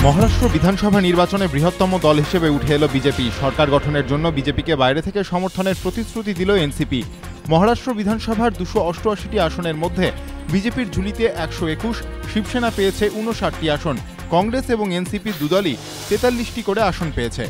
মহারাষ্ট্র বিধানসভা নির্বাচনে বৃহত্তম দল হিসেবে উঠে এলো বিজেপি। সরকার গঠনের জন্য বিজেপিকে বাইরে থেকে সমর্থনের প্রতিশ্রুতি দিল এনসিপি। মহারাষ্ট্র বিধানসভার 288টি আসনের মধ্যে বিজেপির ঝুলিতে 121, শিবসেনা পেয়েছে 59টি আসন, কংগ্রেস এবং এনসিপি দুদলই 43টি করে আসন পেয়েছে।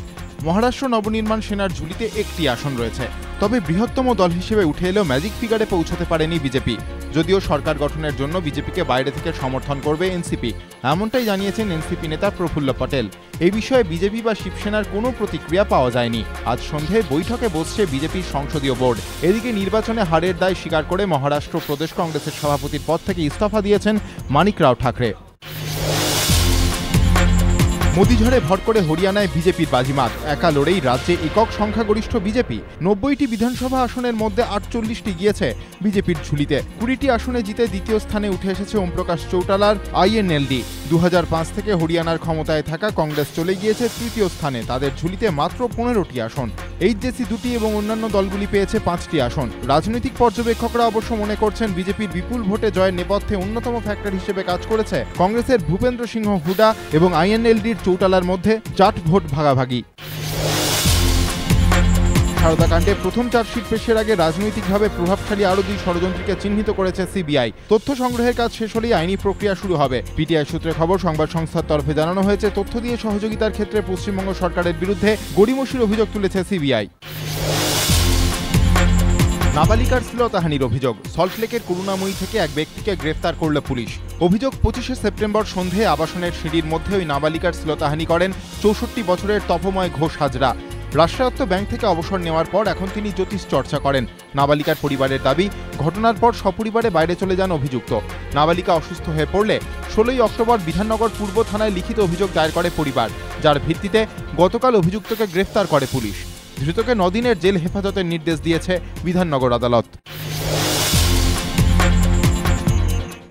মহারাষ্ট্র নবনির্মাণ সেনার ঝুলিতে একটি আসন রয়েছে। তবে বৃহত্তম দল হিসেবে উঠে এলেও ম্যাজিক ফিগারে পৌঁছতে পারেনি বিজেপি। যদিও সরকার গঠনের জন্য বিজেপিকে বাইরে থেকে সমর্থন করবে এনসিপি, এমনটাই জানিয়েছেন এনসিপি নেতা প্রফুল্ল পটেল। এই বিষয়ে বিজেপি বা শিবসেনার কোনো প্রতিক্রিয়া পাওয়া যায়নি। আজ সন্ধ্যায় বৈঠকে বসছে বিজেপির সংসদীয় বোর্ড। এদিকে নির্বাচনে হারের দায় স্বীকার করে মহারাষ্ট্র প্রদেশ কংগ্রেসের সভাপতির পদ থেকে ইস্তফা দিয়েছেন মানিক রাও ঠাকরে। মোদিঝড়ে ভর করে হরিয়ানায় বিজেপির বাজিমাত। একা লড়েই রাজ্যে একক সংখ্যাগরিষ্ঠ বিজেপি। 90টি বিধানসভা আসনের মধ্যে 48টি গিয়েছে বিজেপির ঝুলিতে। 20টি আসনে জিতে দ্বিতীয় স্থানে উঠে এসেছে ওমপ্রকাশ চৌটালার আইএনএলডি। 2005 থেকে হরিয়ানার ক্ষমতায় থাকা কংগ্রেস চলে গিয়েছে তৃতীয় স্থানে। তাদের ঝুলিতে মাত্র 15টি আসন। এইচজেসি 2টি এবং অন্যান্য দলগুলি পেয়েছে 5টি আসন। রাজনৈতিক পর্যবেক্ষকরা অবশ্য মনে করছেন বিজেপির বিপুল ভোটে জয়ের নেপথ্যে অন্যতম ফ্যাক্টর হিসেবে কাজ করেছে কংগ্রেসের ভূপেন্দ্র সিংহ হুডা এবং আইএনএলডির চৌটালার মধ্যে জাট ভোট ভাগাভাগি। সারদাকাণ্ডে প্রথম চার্জশিট পেশের আগে রাজনৈতিকভাবে প্রভাবশালী আরও 2 ষড়যন্ত্রীকে চিহ্নিত করেছে সিবিআই। তথ্য সংগ্রহের কাজ শেষ হলেই আইনি প্রক্রিয়া শুরু হবে। পিটিআই সূত্রে খবর, সংবাদ সংস্থার তরফে জানানো হয়েছে, তথ্য দিয়ে সহযোগিতার ক্ষেত্রে পশ্চিমবঙ্গ সরকারের বিরুদ্ধে গড়িমসির অভিযোগ তুলেছে সিবিআই। নাবালিকার শ্লীলতাহানির অভিযোগ। সল্টলেকের করুণাময়ী থেকে এক ব্যক্তিকে গ্রেফতার করল পুলিশ। অভিযোগ, 25শে সেপ্টেম্বর সন্ধে আবাসনের সিঁড়ির মধ্যে ওই নাবালিকার শ্লীলতাহানি করেন 64 বছরের তপময় ঘোষ হাজরা। রাষ্ট্রায়ত্ত ব্যাংক থেকে অবসর নেওয়ার পর এখন তিনি জ্যোতিষ চর্চা করেন। নাবালিকার পরিবারের দাবি, ঘটনার পর সপরিবারে বাইরে চলে যান অভিযুক্ত। নাবালিকা অসুস্থ হয়ে পড়লে 16ই অক্টোবর বিধাননগর পূর্ব থানায় লিখিত অভিযোগ দায়ের করে পরিবার, যার ভিত্তিতে গতকাল অভিযুক্তকে গ্রেফতার করে পুলিশ। ধৃতকে 9 দিনের জেল হেফাজতের নির্দেশ দিয়েছে বিধাননগর আদালত।